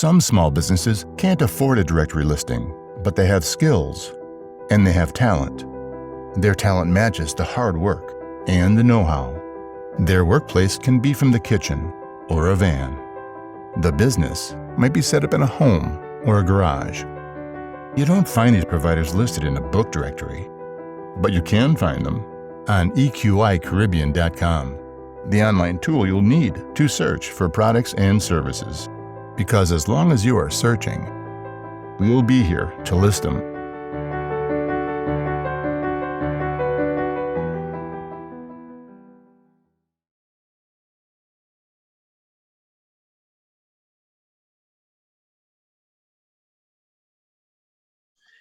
Some small businesses can't afford a directory listing, but they have skills and they have talent. Their talent matches the hard work and the know-how. Their workplace can be from the kitchen or a van. The business might be set up in a home or a garage. You don't find these providers listed in a book directory, but you can find them on eqicaribbean.com, the online tool you'll need to search for products and services. Because as long as you are searching, we'll be here to list them.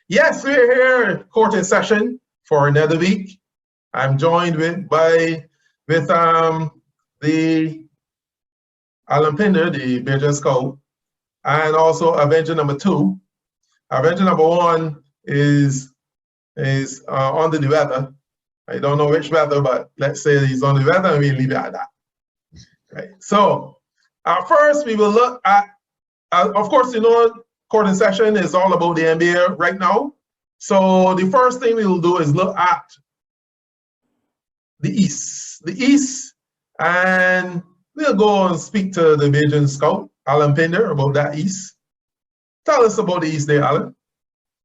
Yes, we're here, court in session for another week. I'm joined with the Alan Pinder, the Bajan Scout, and also Avenger number 2. Avenger number 1 is under the weather. I don't know which weather, but let's say he's on the weather and we'll leave it at that. Right. So first we will look at, of course, you know, court in session is all about the NBA right now. So the first thing we will do is look at the East, and we'll go and speak to the Bajan Scout, Alan Pinder, about that East. Tell us about the East there, Alan.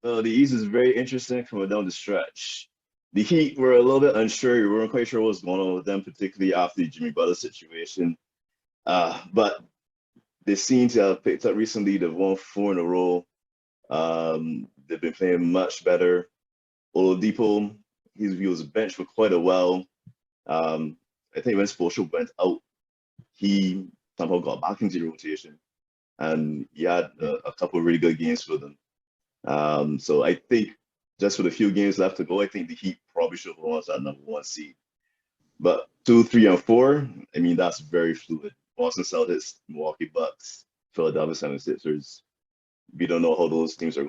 The East is very interesting coming down the stretch. The Heat were a little bit unsure. We weren't quite sure what was going on with them, particularly after the Jimmy Butler situation. But they seem to have picked up recently. They've won 4 in a row. They've been playing much better. Oladipo, he was benched for quite a while. I think when Spoelstra went out, he somehow got back into the rotation, and he had a couple of really good games for them. So I think just with a few games left to go, I think the Heat probably should have won that number 1 seed. But 2, 3, and 4, I mean, that's very fluid. Boston Celtics, Milwaukee Bucks, Philadelphia 76ers. We don't know how those teams are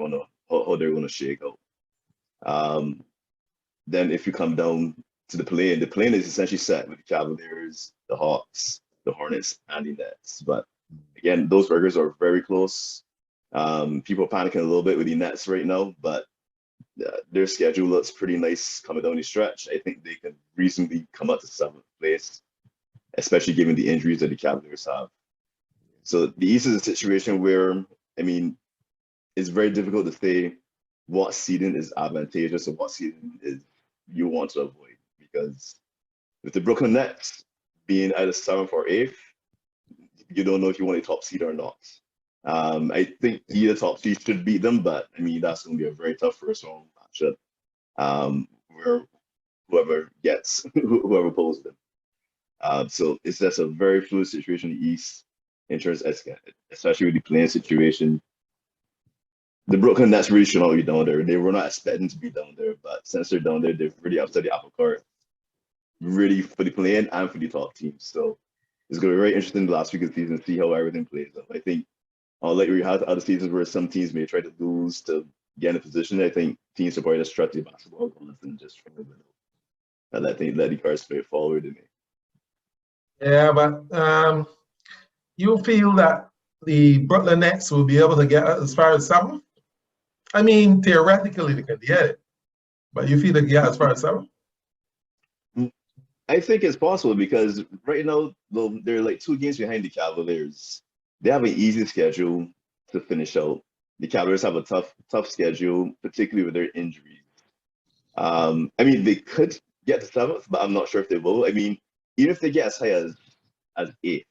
how they're gonna shake out. Then if you come down to the play-in is essentially set with the Cavaliers, the Hawks, the Hornets, and the Nets. But again, those records are very close. People are panicking a little bit with the Nets right now, but their schedule looks pretty nice coming down the stretch. I think they can reasonably come up to 7th place, especially given the injuries that the Cavaliers have. So the East is a situation where, I mean, it's very difficult to say what seeding is advantageous or what seeding is you want to avoid, because with the Brooklyn Nets being either 7th or 8th, you don't know if you want a top seed or not. I think either top seed should beat them, but I mean, that's going to be a very tough first round matchup where whoever pulls them. So it's just a very fluid situation in the East, in terms of, especially with the playing situation. The Brooklyn Nets really should not be down there. They were not expecting to be down there, but since they're down there, they've really upset the apple cart, really for the playing and for the top teams. So it's going to be very interesting the last week of the season to see how everything plays out. I think, like we had other seasons where some teams may try to lose to get in a position, I think teams are probably just stretch the basketball guns and just try to win it. And I think let the cards play forward in me. Yeah, but you feel that the Brooklyn Nets will be able to get as far as 7th? I mean, theoretically they can get it, but you feel they can get as far as 7th? I think it's possible because right now they're like 2 games behind the Cavaliers. They have an easy schedule to finish out. The Cavaliers have a tough schedule, particularly with their injuries. I mean, they could get to 7th, but I'm not sure if they will. I mean, even if they get as high as 8th,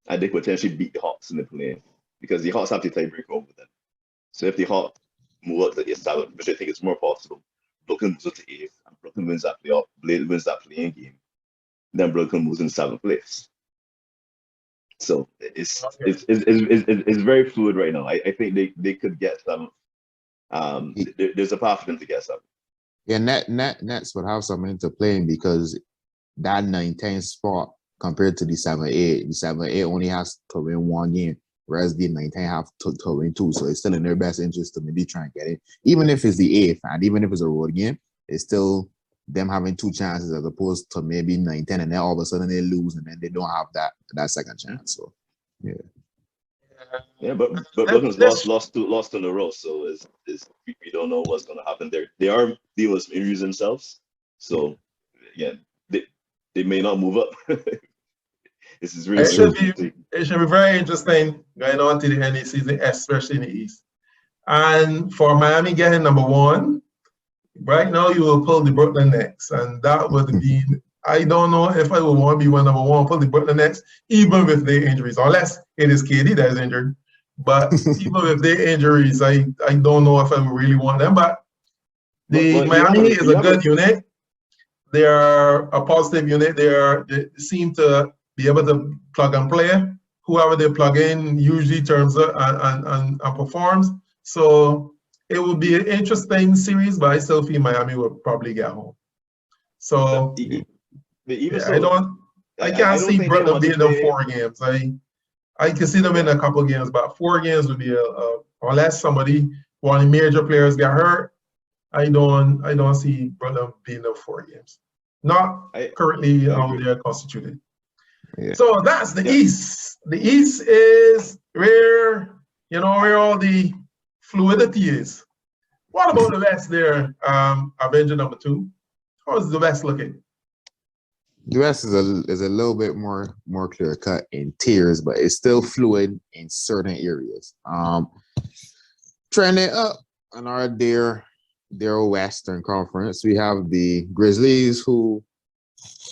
and they could potentially beat the Hawks in the play, because the Hawks have to tiebreak over them. So if the Hawks move up to the 7th, which I think is more possible, Brooklyn moves up to 8th, and Brooklyn wins that playing game, then Brooklyn moves in 7th place. So it's very fluid right now. I think they could get 7th. There's a path for them to get 7th. Yeah, Nets would have something to play in, because that 9-10 spot compared to the 7-8, the 7-8 only has to win 1 game, whereas the 9-10 have to win 2. So it's still in their best interest to maybe try and get it. Even if it's the 8th, and even if it's a road game, it's still them having 2 chances as opposed to maybe 9-10, and then all of a sudden they lose and then they don't have that second chance. So yeah. Yeah, but Brooklyn's lost in a row, so we don't know what's going to happen there. They are dealing with some injuries themselves, so yeah, they may not move up. This is really It should be very interesting going on to the end of the season, especially in the East. And for Miami getting number one, right now you will pull the Brooklyn Nets, and that would be. I don't know if I would want to be number one, pull the Brooklyn Nets, even with their injuries, unless it is KD that is injured. But even with their injuries, I don't know if I would really want them. But Miami is a good unit. They are a positive unit. They seem to be able to plug and play. Whoever they plug in usually turns up and performs. So it will be an interesting series, but I still feel Miami will probably get home. So I can't see Brooklyn being in 4 games. I can see them in a couple of games, but 4 games would be unless one of the major players get hurt. I don't see Brooklyn being in 4 games. Not currently how they are constituted. Yeah. So that's the East. The East is where all the fluidity is. What about the West there, Avenger number 2? How is the West looking? The West is a little bit more clear cut in tiers, but it's still fluid in certain areas. Trending up on our dear Western Conference, we have the Grizzlies, who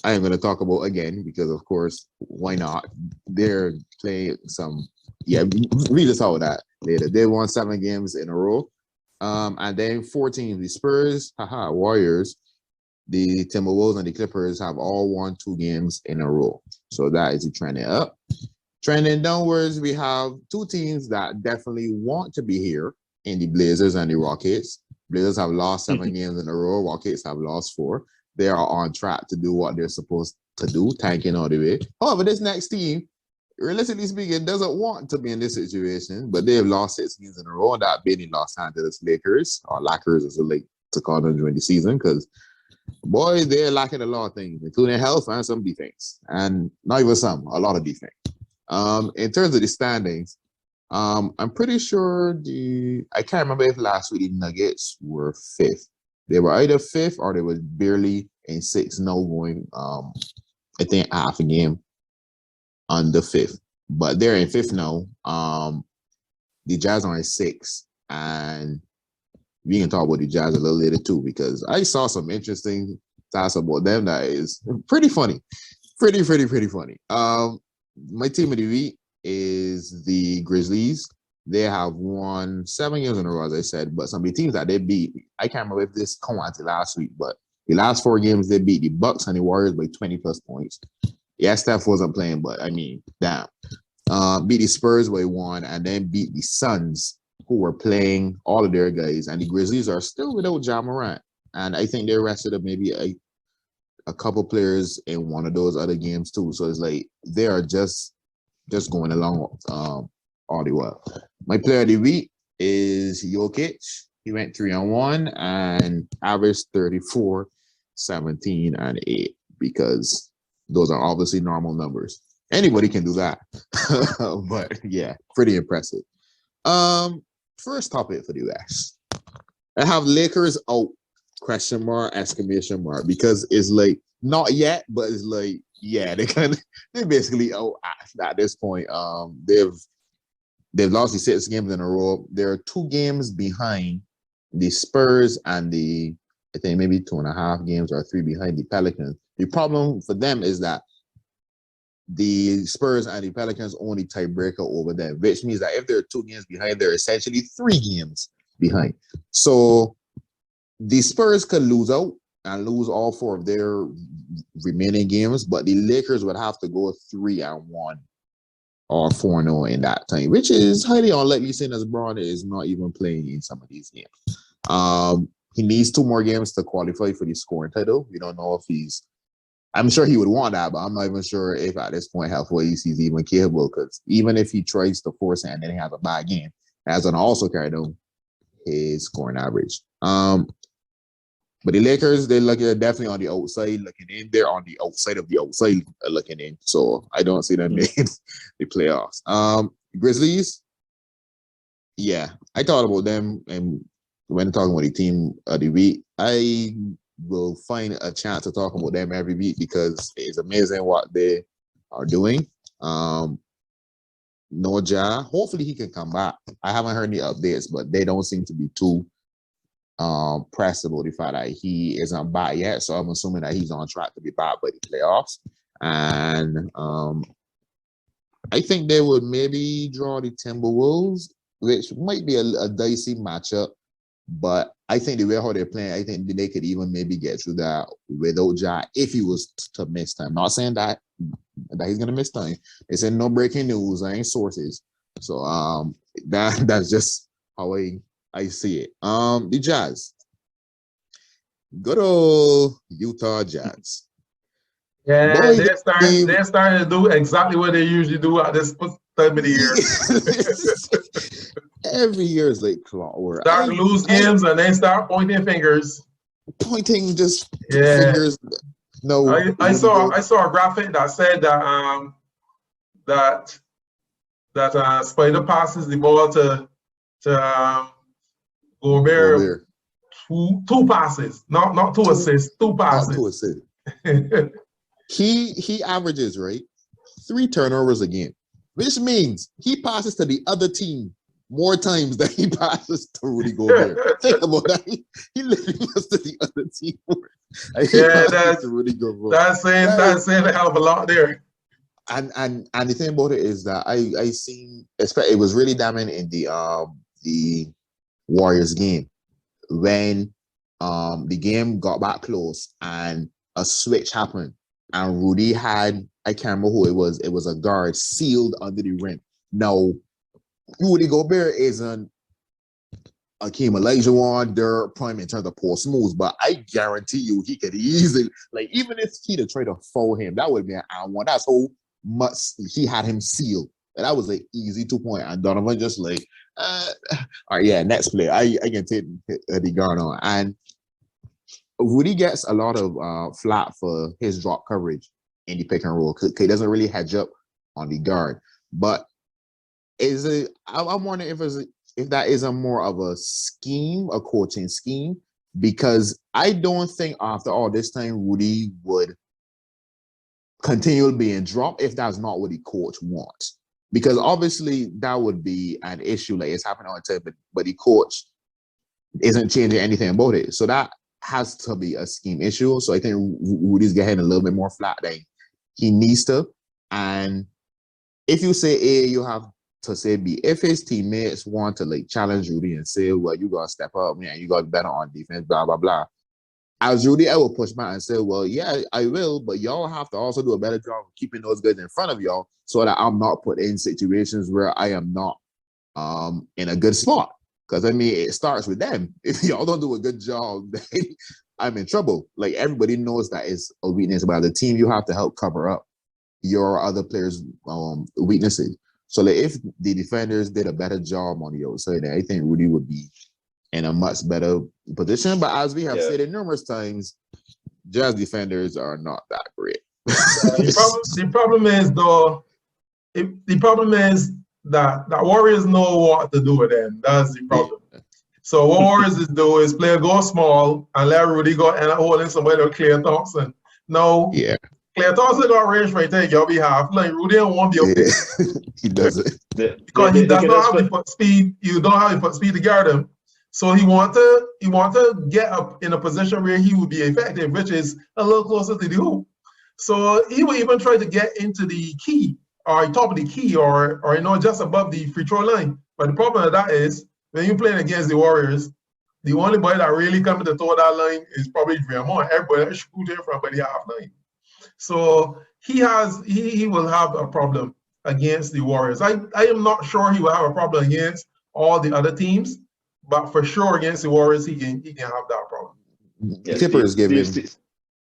I am going to talk about again because, of course, why not? They're playing some. Yeah, we just saw that later. They won 7 games in a row, and then 14. The Spurs, Warriors, the Timberwolves, and the Clippers have all won 2 games in a row. So that is trending up. Trending downwards, we have 2 teams that definitely want to be here in the Blazers and the Rockets. Blazers have lost 7 games in a row. Rockets have lost 4. They are on track to do what they're supposed to do, tanking all the way. However, this next team, realistically speaking, doesn't want to be in this situation, but they've lost 6 games in a row. That being the Los Angeles Lakers, or Lakers as they like to call them during the season, because boy, they're lacking a lot of things, including health and some defense, and not even some, a lot of defense. In terms of the standings, I'm pretty sure I can't remember if last week the Nuggets were 5th. They were either 5th or they were barely in 6th, now going, I think, half a game under 5th. But they're in 5th now. The Jazz are in 6th, and we can talk about the Jazz a little later too, because I saw some interesting stats about them that is pretty funny. Pretty funny. My team of the week is the Grizzlies. They have won 7 games in a row, as I said, but some of the teams that they beat, I can't remember if this come out to last week, but the last 4 games they beat the Bucks and the Warriors by 20 plus points. Yeah, Steph wasn't playing, but I mean, damn. Beat the Spurs by 1 and then beat the Suns, who were playing all of their guys, and the Grizzlies are still without Ja Morant. And I think they rested up maybe a couple players in one of those other games too. So it's like they are just going along all the while. My player of the week is Jokic. He went 3-1 and averaged 34, 17, and 8, because those are obviously normal numbers. Anybody can do that. But yeah, pretty impressive. First topic for the West. I have Lakers out, ? Exclamation mark, because it's like not yet, but it's like, yeah, they're basically out at this point. They've lost the 6 games in a row. They're 2 games behind the Spurs and I think maybe 2.5 games or 3 behind the Pelicans. The problem for them is that the Spurs and the Pelicans only tiebreaker over them, which means that if they're 2 games behind, they're essentially 3 games behind. So the Spurs could lose out and lose all 4 of their remaining games, but the Lakers would have to go 3-1 or 4-0 in that time, which is highly unlikely, seeing as Braun is not even playing in some of these games. He needs 2 more games to qualify for the scoring title. We don't know if I'm sure he would want that, but I'm not even sure if at this point health-wise he's even capable, because even if he tries to force it and then he has a bad game, that's going to also carry down his scoring average. But the Lakers, they're definitely on the outside looking in. They're on the outside of the outside looking in. So I don't see them making the playoffs. Grizzlies. Yeah, I thought about them, and when talking about the team of the week, I will find a chance to talk about them every week because it's amazing what they are doing. No Ja, hopefully he can come back. I haven't heard any updates, but they don't seem to be too pressed about the fact that he isn't back yet. So I'm assuming that he's on track to be back by the playoffs. And I think they would maybe draw the Timberwolves, which might be a dicey matchup. But I think the way how they're playing, I think they could even maybe get through that without Ja if he was to miss time. Not saying that he's gonna miss time. They said no breaking news, I ain't sources. So that's just how I see it. The Jazz. Good old Utah Jazz. Yeah, Boy, they're starting to do exactly what they usually do at this time of the year. Every year is like clockwork. Start to lose games and then start pointing fingers. Pointing just fingers. No, I saw a graphic that said that Spider passes the ball to Gobert. Two passes, not two assists, two passes. Not two assists. He averages, right, 3 turnovers a game, which means he passes to the other team more times than he passes to Rudy Gobert. Think about that. He literally passes to the other team more. That's Rudy Gobert. That's saying a hell of a lot there. And the thing about it is that I seen, it was really damning in the Warriors game when the game got back close and a switch happened and Rudy had, I can't remember who it was a guard sealed under the rim. Now, Rudy Gobert isn't Akeem Olajuwon, their prime in terms of post moves, but I guarantee you he could easily, like, even if he'd have tried to foul him, that would have been an hour one. That's how much he had him sealed. And that was an easy 2-point. And Donovan just like, all right, yeah, next play. I can take the guard on. And Rudy gets a lot of flat for his drop coverage in the pick and roll. He doesn't really hedge up on the guard. But I'm wondering if that isn't more of a scheme, a coaching scheme, because I don't think after all this time Rudy would continue being dropped if that's not what the coach wants. Because obviously that would be an issue, like it's happening all the time, but the coach isn't changing anything about it. So that has to be a scheme issue. So I think Rudy's getting a little bit more flat than he needs to. And if you say A, you have to say B. If his teammates want to like challenge Rudy and say, well, you gotta step up, man, you gotta be better on defense, blah, blah, blah. As Rudy, I will push back and say, well, yeah, I will, but y'all have to also do a better job of keeping those guys in front of y'all so that I'm not put in situations where I am not in a good spot. Because, I mean, it starts with them. If y'all don't do a good job, then I'm in trouble. Like, everybody knows that is a weakness about the team. You have to help cover up your other players' weaknesses. So, like, if the defenders did a better job on the outside, I think Rudy would be in a much better position. But as we have said it numerous times, Jazz defenders are not that great. The problem is, though, the problem is that Warriors know what to do with them. That's the problem. Yeah. So what Warriors do is play go small and let Rudy go and holding somebody like Klay Thompson. No, Klay Thompson got range right there, your behalf. Like Rudy won't be okay. He doesn't. Because he does not have the foot speed. You don't have the foot speed to guard him. So he want to get up in a position where he would be effective, which is a little closer to the hoop. So he will even try to get into the key or top of the key or just above the free throw line. But the problem with that is when you're playing against the Warriors, the only boy that really coming to throw that line is probably Draymond. Everybody else shooting from by the half line. So he will have a problem against the Warriors. I am not sure he will have a problem against all the other teams. But for sure, against the Warriors, he can have that problem. Yes, Clippers give him.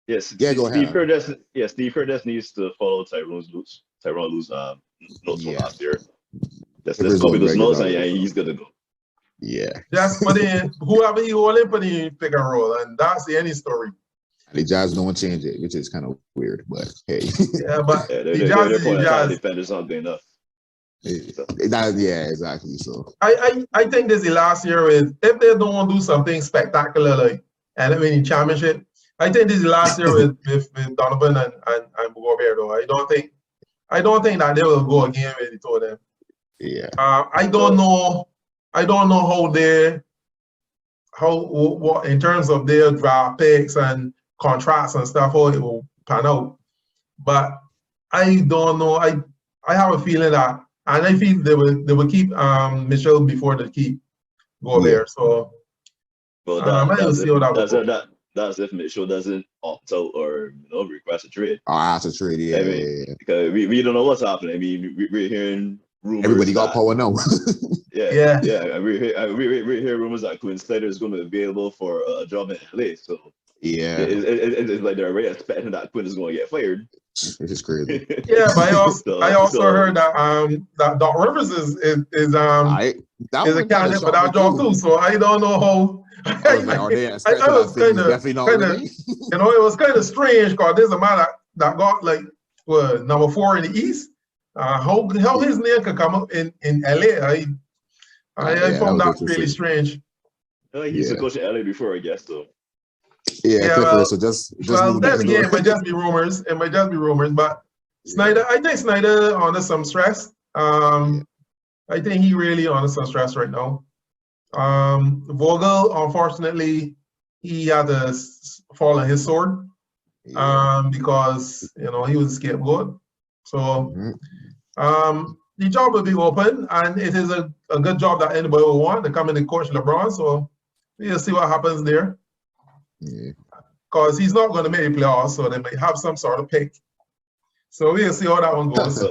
Go ahead. Steve Kerr just needs to follow Tyronn Lue's notes from last year. Let's copy those notes, and he's good to go. Yeah. Just put in whoever he holding, put in pick and roll, and that's the any story. The Jazz don't change it, which is kind of weird, but hey. Yeah, but the Jazz defenders aren't good enough. Yeah, exactly. So I think this is the last year with if they don't do something spectacular like and winning championship. I think this is the last year with Donovan and Gobert though. I don't think that they will go again with the two of them. yeah. I don't know what in terms of their draft picks and contracts and stuff how it will pan out. But I don't know. I have a feeling that and I feel they will keep Mitchell before they keep Gobert. So Well, I will see how that will go. that's if Mitchell doesn't opt out or request a trade. Oh, that's a trade. Yeah, I mean, yeah. because we don't know what's happening. I mean, we're hearing rumors. Everybody got power now. Yeah. We're hearing rumors that Quinn Snyder is going to be available for a job in LA. So yeah, it's like they're already expecting that Quinn is going to get fired. This is crazy. Yeah, but I also heard that that Doc Rivers is a candidate for that job too. So I don't know how. I was like, are they expecting that thing? Definitely not winning. You know, it was kind of strange because there's a man that got like number 4 in the East. How his name could come up in LA? I found that really strange. He used to coach in LA before, I guess. So. Yeah, well, so just then again, it might just be rumors. But Snyder, I think Snyder under some stress. I think he really under some stress right now. Vogel, unfortunately, he had to fall on his sword because he was a scapegoat. So the job will be open, and it is a good job that anybody will want to come in and coach LeBron. So we'll see what happens there. Because he's not going to make the playoffs, so they may have some sort of pick. So we'll see how that one goes.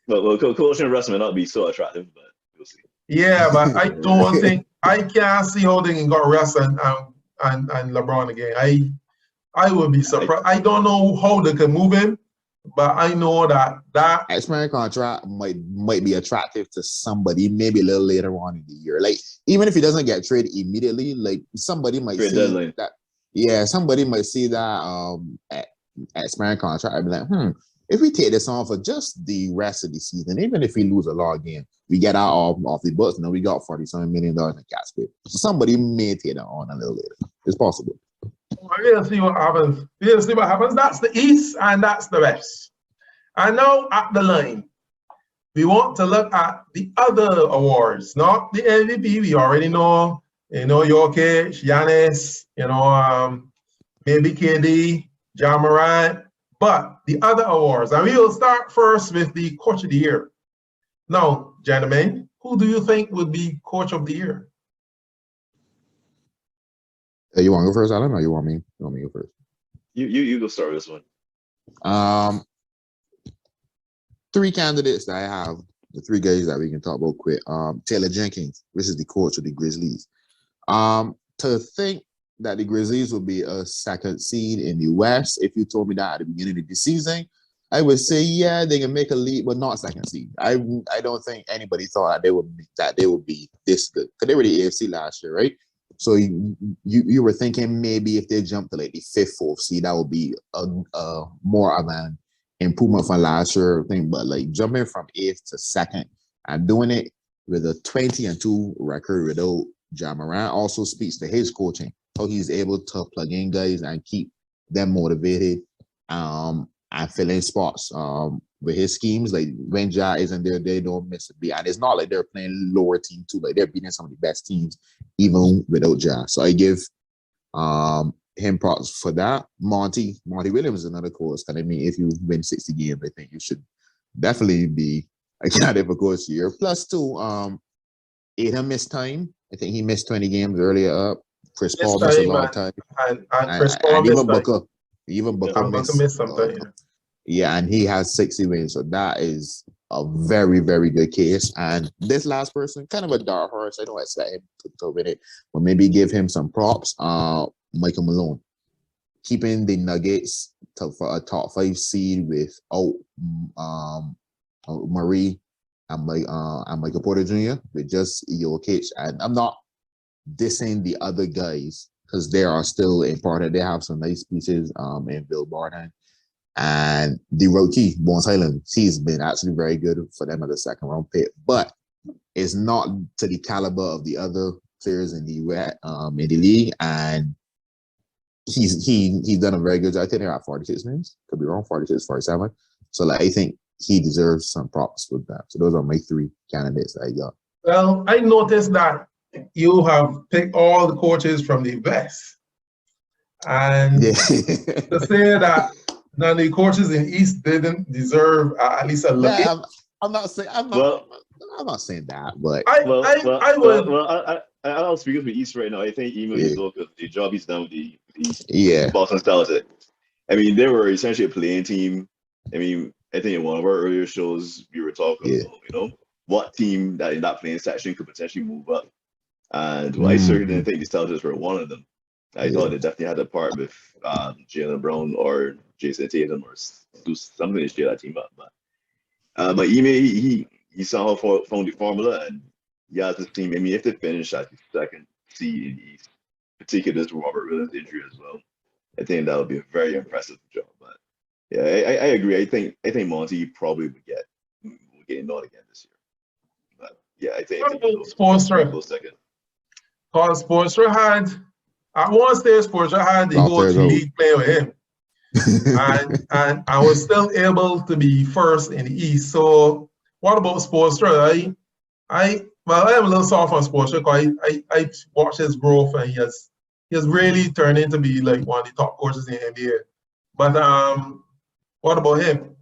But coaching Russ may not be so attractive, but we'll see. Yeah, but I don't think I can't see how they can go Russ and LeBron again. I would be surprised. I don't know how they can move him, but I know that X-Men contract might be attractive to somebody maybe a little later on in the year. Like even if he doesn't get traded immediately, like somebody might see that. Yeah, somebody might see that X-Men contract and be like, if we take this on for just the rest of the season, even if we lose a lot again, we get out off the books, we got $47 million in cap space. So somebody may take that on a little later. It's possible. We'll see what happens. That's the East and that's the West. And now at the line, we want to look at the other awards, not the MVP. We already know, Jokic, Giannis, maybe KD, Ja Morant, but the other awards. And we will start first with the Coach of the Year. Now, gentlemen, who do you think would be Coach of the Year? You want to go first, Alan, or you want me? You want me to go first? You go start with this one. 3 candidates that I have, the 3 guys that we can talk about quick. Taylor Jenkins, this is the coach of the Grizzlies. To think that the Grizzlies will be a 2nd seed in the West, if you told me that at the beginning of the season, I would say, yeah, they can make a leap, but not 2nd seed. I don't think anybody thought they would be this good because they were the AFC last year, right? So you were thinking maybe if they jump to like the 5th, 4th seed, that would be a more of an improvement from last year thing. But like jumping from 8th to 2nd and doing it with a 20-2 record without Ja Morant also speaks to his coaching, how he's able to plug in guys and keep them motivated and fill in spots with his schemes. Like when Ja isn't there, they don't miss a beat. And it's not like they're playing lower team too. Like they're beating some of the best teams even without Ja. So I give him props for that. Monty Williams is another coach. And I mean, if you win 60 games, I think you should definitely be a candidate for coach of the year. Plus 2, Aiden missed time. I think he missed 20 games earlier up. Chris Paul missed a lot of time. And Chris Paul missed time. Even Booker missed something. Yeah, and he has 60 wins. So that is a very, very good case. And this last person, kind of a dark horse. I don't expect him to win it, but maybe give him some props. Michael Malone. Keeping the Nuggets for a top 5 seed without Murray and Michael Porter Jr. with just Jokic. And I'm not dissing the other guys because they are still important. They have some nice pieces in Bill Barton And the rookie, Bones Highland, he's been actually very good for them at the second round pick, but it's not to the caliber of the other players in the in the league. And he's done a very good job. I think they're at 46 minutes. Could be wrong, 46, 47. So like I think he deserves some props with that. So those are my three candidates that I got. Well, I noticed that you have picked all the coaches from the West. And Yeah. to say that none of the coaches in East didn't deserve at least a look. Yeah, I'm not saying I'm not saying that, but I'll speak for the East right now. I think even the job he's done with the yeah Boston Celtics. I mean, they were essentially a playing team. I mean, I think in one of our earlier shows we were talking about, what team that in that playing section could potentially move up. And I certainly didn't think the Celtics were one of them. I thought they definitely had a part with Jaylen Brown or Jason Tatum or do something to cheer that team up. But Ime, he somehow found the formula, and he has this team. I mean, if they finish at the second seed in the East, particularly this Robert Williams injury as well, I think that would be a very impressive job. But yeah, I agree. I think Monty probably would get not again this year. But yeah, I think Spoelstra second. Because Spoelstra had at one stage Spoelstra had the whole league playing with him. and I was still able to be first in the East. So what about Spoelstra? I am a little soft on Spoelstra because I watched his growth, and he has really turned into be like one of the top coaches in the NBA. But what about him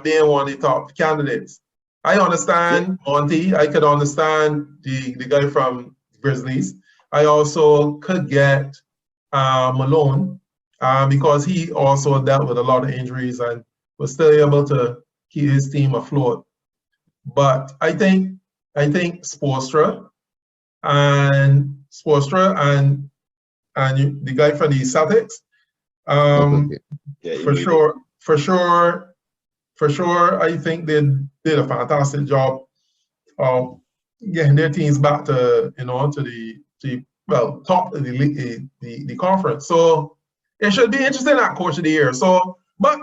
being one of the top candidates? I understand Monty. I could understand the guy from Grizzlies. I also could get Malone. Because he also dealt with a lot of injuries and was still able to keep his team afloat. But I think Spoelstra and the guy from the Celtics, for sure, I think they did a fantastic job of getting their teams back to top of the conference. So it should be interesting at Coach of the Year. So, but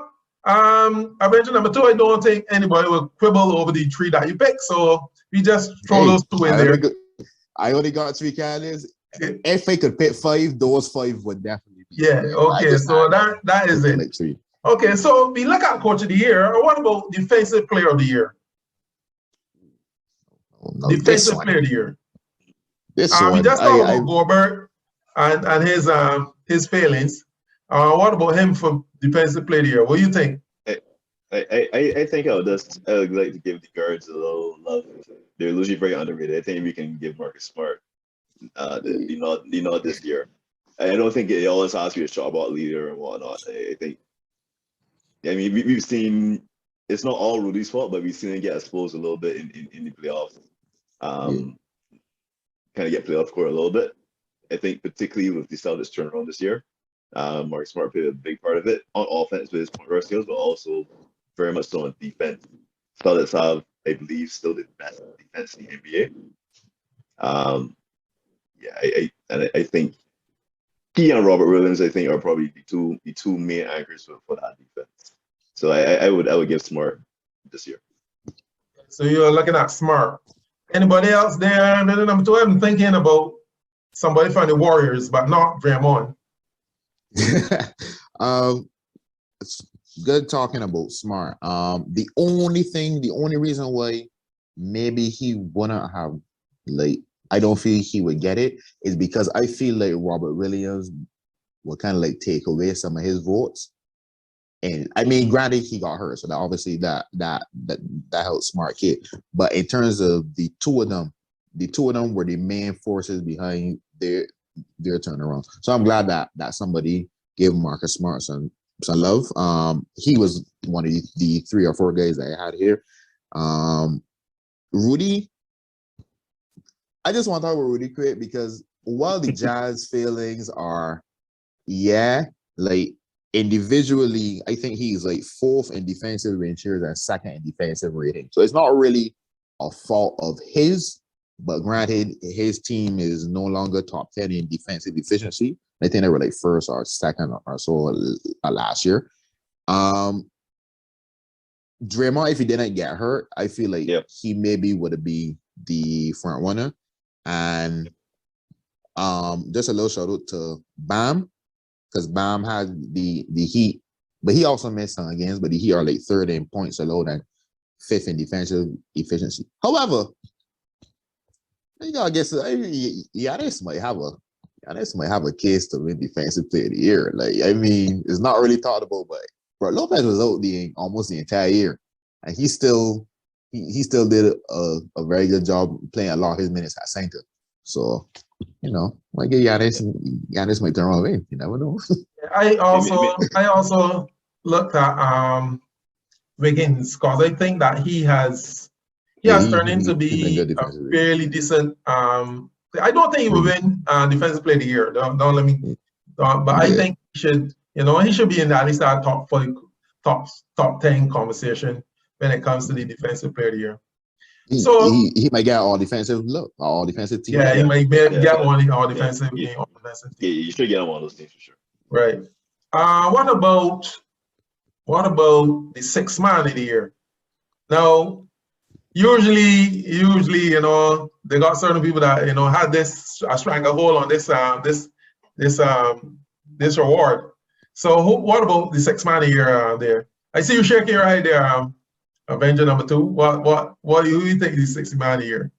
Avenger number 2, I don't think anybody will quibble over the 3 that you picked. So we just throw those 2 in there. I only got 3 candidates. If I could pick 5, those 5 would definitely be. Yeah. Okay. So that is it. Like 3. Okay. So we look at Coach of the Year. What about Defensive Player of the Year? Defensive Player of the Year. This one. We just talked about Gobert and his failings. What about him for Defensive Player of the Year? What do you think? I think I would like to give the guards a little love. They're usually very underrated. I think we can give Marcus Smart the nod this year. I don't think it always has to be a shot about leader and whatnot. I think. I mean, we've seen it's not all Rudy's fault, but we've seen him get exposed a little bit in the playoffs. Kind of get playoff score a little bit. I think particularly with the Celtics turnaround this year. Marcus Smart played a big part of it on offense with his point guard skills, but also very much so on defense. Celtics have, I believe, still the best defense in the NBA. I think he and Robert Williams, I think, are probably the two main anchors for that defense. So I would give Smart this year. So you're looking at Smart. Anybody else there? Number 2, I'm thinking about somebody from the Warriors, but not Draymond. It's good talking about Smart. The only reason why maybe he wouldn't have, like, I don't feel he would get it is because I feel like Robert Williams will kind of like take away some of his votes. And I mean, granted, he got hurt, so that obviously that helped Smart kid. But in terms of the two of them were the main forces behind their turnaround. So I'm glad that somebody gave Marcus Smart some love. He was one of the 3 or 4 guys that I had here. Rudy, I just want to talk about Rudy quick because while the Jazz failings are, like individually, I think he's like 4th in defensive ratios and 2nd in defensive rating. So it's not really a fault of his, but granted, his team is no longer top 10 in defensive efficiency. I think they were like 1st or 2nd or so last year. Draymond, if he didn't get hurt, I feel like Yep. he maybe would be the front runner. And just a little shout out to Bam, because Bam had the Heat, but he also missed some games, but the Heat are like third in points alone and fifth in defensive efficiency. However, you know, I guess Giannis might have a case to win defensive player of the year. Like, I mean, it's not really talked about, but bro, Lopez was out almost the entire year, and he still did a very good job playing a lot of his minutes at center. So, you know, might get Giannis might turn around in. You never know. I also looked at Wiggins, because I think that he has turned into be a fairly decent. I don't think he will win defensive player of the year. Don't let me. But I think he should. You know, he should be in at least that top 5, top 10 conversation when it comes to the defensive player of the year. He might get all defensive team. Yeah, he might get one all defensive team. Yeah, you should get on one of those teams for sure. Right. What about the 6th man of the year? Now, usually, you know, they got certain people that, you know, had this stranglehold on this reward. So, what about the 6th man of the year there? I see you shaking your head there, Avenger number 2. Who do you think is 6th man of the year?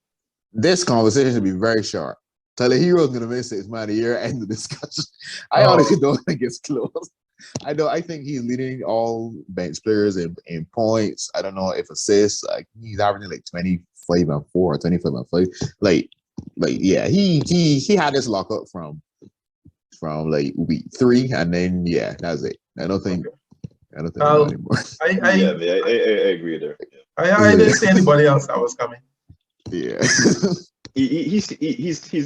This conversation should be very short. Tyler Hero's gonna win 6th man of the year. End the discussion. I honestly don't think it's close. I think he's leading all bench players in points. I don't know if assists. Like, he's averaging like 25 and 4 or 25 and 5. Like yeah, he had this lockup from like week 3, and then that's it. I don't think anymore. I agree there. Yeah. I didn't see anybody else that was coming. Yeah. He's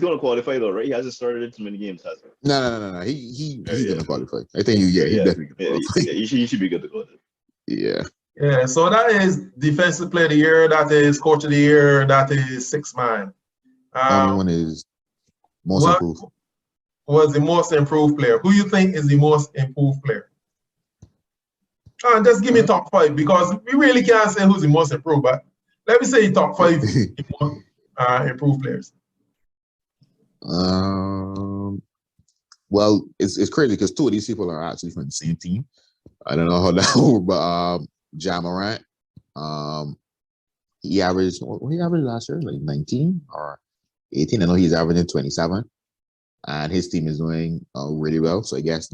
going to qualify though, right? He hasn't started too many games, has he? No. He's going to qualify. I think he's definitely going to qualify. He should be good to go. Yeah. Yeah. So that is defensive player of the year. That is coach of the year. That is 6th man. Only one is most improved. Was the most improved player? Who you think is the most improved player? Just give me top 5, because we really can't say who's the most improved, but let me say top 5 improved players. Well, it's crazy because 2 of these people are actually from the same team. I don't know how that works, but Ja Morant, he averaged last year, like 19 or 18. I know he's averaging 27, and his team is doing really well. So I guess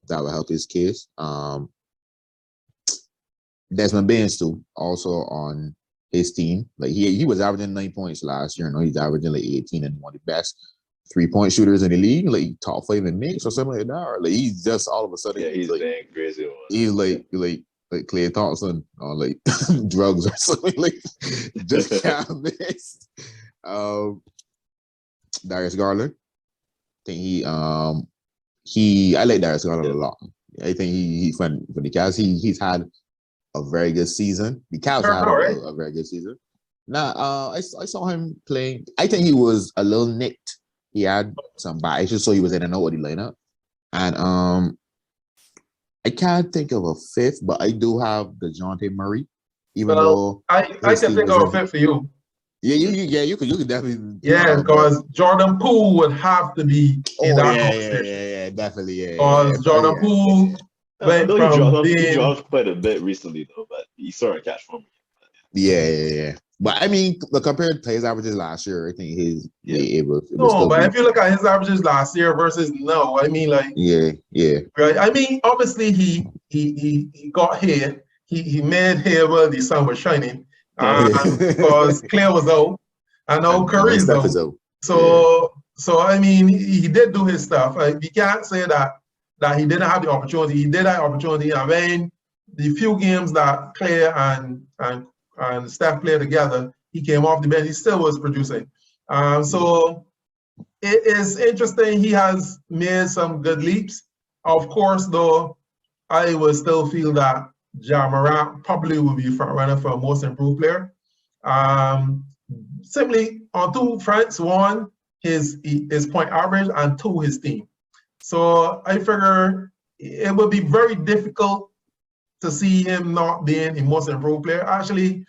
that will help his case. Desmond Baines too, also on his team. Like, he was averaging 9 points last year. I know he's averaging like 18 and one of the best 3-point shooters in the league, like top 5 in makes or something like that. Or like, he's just all of a sudden he's like, dang crazy. He's like Klay Thompson on like drugs or something. Like, just can't miss. Darius Garland. I think I like Darius Garland a lot. I think he for the Cavs, he's had a very good season. The Cavs had a very good season. I saw him playing. I think he was a little nicked. He had some bad issues, so he was in and out of the lineup. And I can't think of a 5th, but I do have DeJounte Murray. Even though I can think of a 5th for you. Yeah, you could definitely. Yeah, because Jordan Poole would have to be in that conversation. Yeah, definitely. Yeah. Because Jordan Poole went from he dropped quite a bit recently though, but he started catch form. Yeah. But I mean, compared to his averages last year, I think but if you look at his averages last year versus now, I mean, like, right. I mean, obviously he got here. He made here while the sun was shining, because Claire was out, and now Curry is out. So I mean, he did do his stuff. We can't say that he didn't have the opportunity. He did have opportunity, and when the few games that Claire and Steph played together, he came off the bench. He still was producing. So it is interesting. He has made some good leaps. Of course, though, I would still feel that Ja Morant probably will be front runner for most improved player. Simply on 2 fronts: 1, his point average, and 2, his team. So I figure it would be very difficult to see him not being a most improved player. Actually,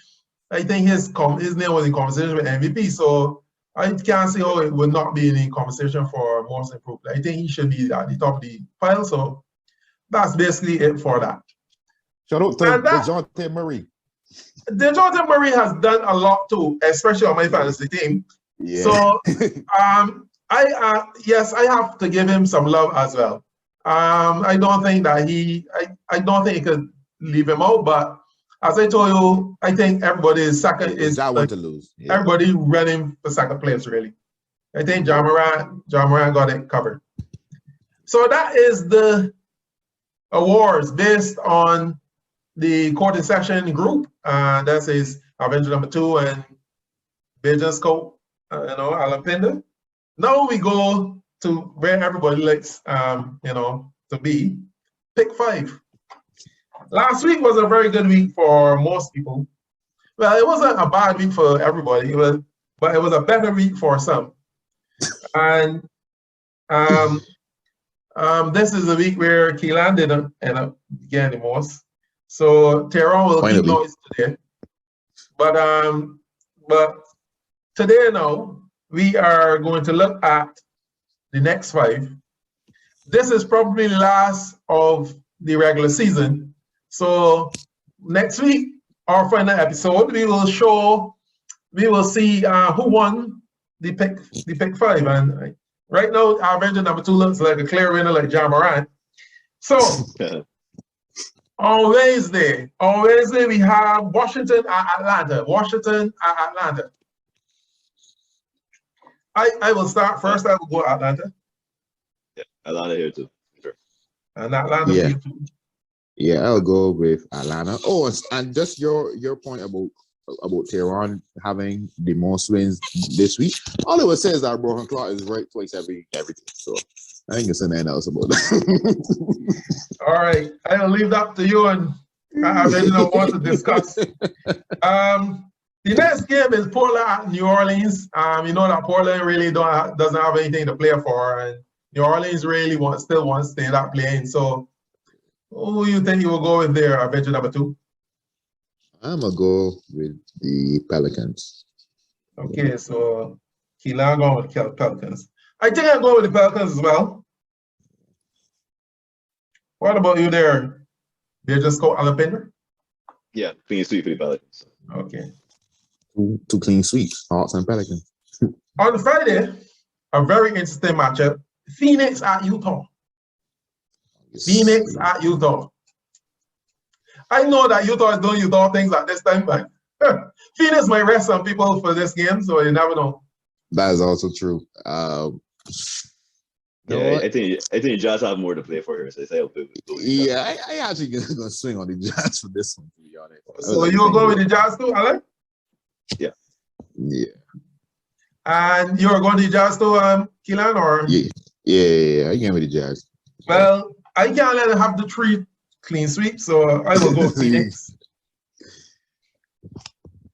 I think his name was in conversation with MVP, so I can't see how it would not be in conversation for most improved player. I think he should be at the top of the pile, so that's basically it for that. Shout out to DeJounte Murray. DeJounte Murray has done a lot too, especially on my fantasy team. Yeah. So, yes, I have to give him some love as well. I don't think that I don't think he could leave him out, but as I told you, I think everybody is second. Is I want to lose. Yeah. Everybody running for second place, really. I think John Moran got it covered. So that is the awards based on the quarter section group. That is Avenger number 2 and Bajan Scope, Alan Pinder. Now we go to where everybody likes, to be. Pick 5. Last week was a very good week for most people. Well, it wasn't a bad week for everybody, but it was a better week for some. And this is a week where Keelan didn't end up getting the most. So Teron will keep noise today. But today now, we are going to look at the next 5. This is probably the last of the regular season. So next week, our final episode, we will see who won the pick 5. And right now, our Avenger number 2 looks like a clear winner, like John Moran. So on Wednesday, we have Washington at Atlanta. I will start first. I will go Atlanta. Yeah, Atlanta here too. Sure. And Atlanta yeah. here too. Yeah, I'll go with Atlanta. Oh, and just your point about Tehran having the most wins this week. All it would say is that Broken Claw is right twice everything. So I think it's nothing else about that. All right, I'll leave that to you, and I really don't want to discuss. The next game is Portland at New Orleans. You know that Portland really doesn't have anything to play for, and New Orleans really still wants to stay that playing. So who do you think you will go with there, Avenger number 2? I'm going to go with the Pelicans. Okay, so Keelan going with the Pelicans. I think I'll go with the Pelicans as well. What about you there? They just go Alabama? Yeah, clean sweep for the Pelicans. Okay. Two clean sweeps, Hawks and Pelicans. On Friday, a very interesting matchup. Phoenix at Utah. Phoenix at Utah. I know that Utah is doing Utah things at this time, but Phoenix might rest some people for this game, so you never know. That is also true. Yeah, I think the Jazz have more to play for here. So yeah, I actually gonna swing on the Jazz for this one, to be honest. So you'll go with the Jazz too, Alan? Yeah. Yeah. And you're going to the Jazz too, Keelan, or? Yeah. I can with the Jazz. Well, I can't let them have the 3 clean sweeps, so I will go with Phoenix.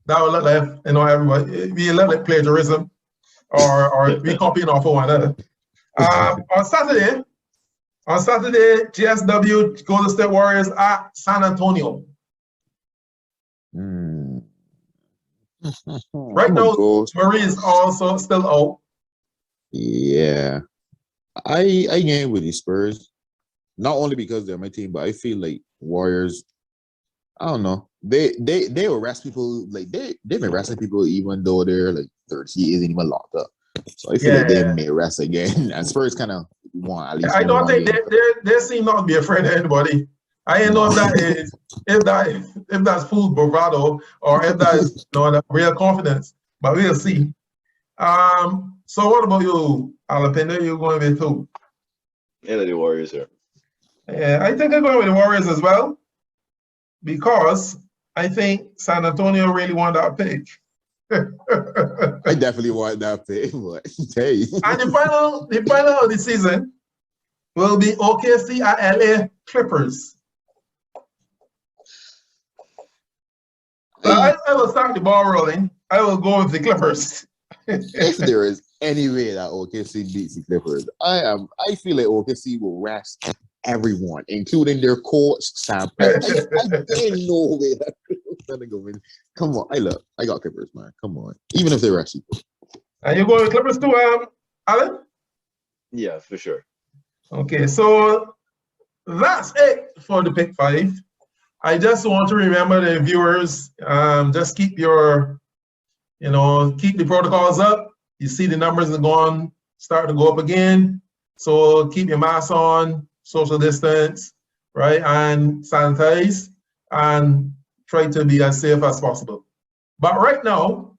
That will look like, everybody, we look like plagiarism, or we copying off of one another. On Saturday, GSW Golden State Warriors at San Antonio. Right now, Murray is also still out. Yeah. I game with the Spurs. Not only because they're my team, but I feel like Warriors, I don't know. They will rest people, like they've been resting people even though they're like 30 isn't even locked up. So I feel like they may rest again. And Spurs kind of want at least. I don't think they seem not to be afraid of anybody. I don't know if that's full bravado or if that's real confidence, but we'll see. So what about you, Alapinda? You're going with who? Yeah, the Warriors here. Yeah, I think I'm going with the Warriors as well, because I think San Antonio really want that pick. I definitely want that pick, but hey. And the final of the season will be OKC at LA Clippers. So I will start the ball rolling. I will go with the Clippers. If there is any way that OKC beats the Clippers, I feel like OKC will rest everyone, including their coach, Sam. I didn't know where that was gonna go in. Come on, I got Clippers, man. Come on, even if they're actually. And you going with Clippers too, Alan? Yeah, for sure. Okay, so that's it for the pick 5. I just want to remember the viewers, just keep your, keep the protocols up. You see the numbers are start to go up again. So keep your mask on, social distance, right? And sanitize and try to be as safe as possible. But right now,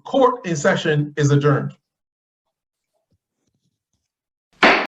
court in session is adjourned.